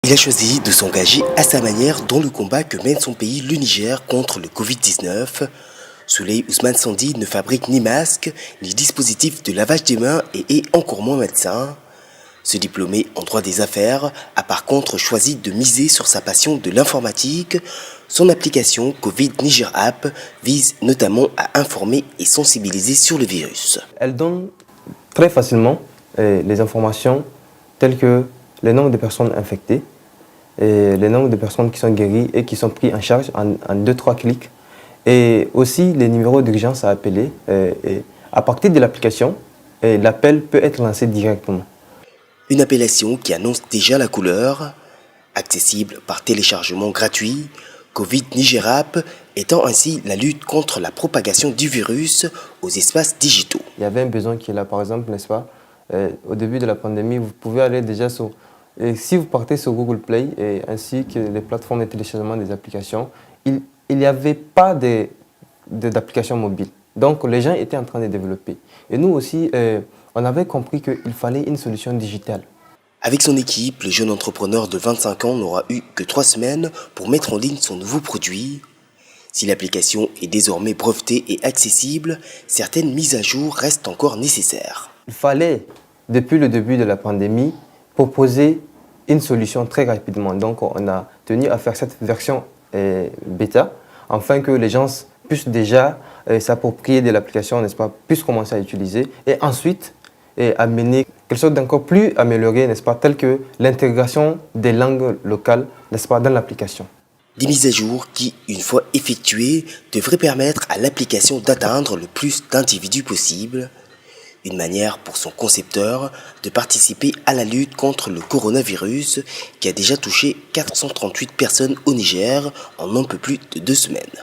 Il a choisi de s'engager à sa manière dans le combat que mène son pays, le Niger, contre le Covid-19. Souley Ousmane Sandi ne fabrique ni masques, ni dispositifs de lavage des mains et est encore moins médecin. Ce diplômé en droit des affaires a par contre choisi de miser sur sa passion de l'informatique. Son application Covid Niger App vise notamment à informer et sensibiliser sur le virus. Elle donne très facilement les informations telles que le nombre de personnes infectées, et le nombre de personnes qui sont guéries et qui sont prises en charge en 2-3 clics. Et aussi les numéros d'urgence à appeler. Et à partir de l'application, l'appel peut être lancé directement. Une appellation qui annonce déjà la couleur, accessible par téléchargement gratuit, Covid Niger App étant ainsi la lutte contre la propagation du virus aux espaces digitaux. Il y avait un besoin qui est là, par exemple, n'est-ce pas, au début de la pandémie, vous pouvez aller déjà sur... Et si vous partez sur Google Play, ainsi que les plateformes de téléchargement des applications, il n'y avait pas d'application mobile. Donc les gens étaient en train de développer. Et nous aussi, on avait compris qu'il fallait une solution digitale. Avec son équipe, le jeune entrepreneur de 25 ans n'aura eu que 3 semaines pour mettre en ligne son nouveau produit. Si l'application est désormais brevetée et accessible, certaines mises à jour restent encore nécessaires. Il fallait, depuis le début de la pandémie, proposer une solution très rapidement. Donc on a tenu à faire cette version bêta, afin que les gens puissent déjà s'approprier de l'application, n'est-ce pas, puissent commencer à utiliser, et ensuite amener quelque chose d'encore plus amélioré, n'est-ce pas, tel que l'intégration des langues locales, n'est-ce pas, dans l'application. Des mises à jour qui, une fois effectuées, devraient permettre à l'application d'atteindre le plus d'individus possible. Une manière pour son concepteur de participer à la lutte contre le coronavirus qui a déjà touché 438 personnes au Niger en un peu plus de 2 semaines.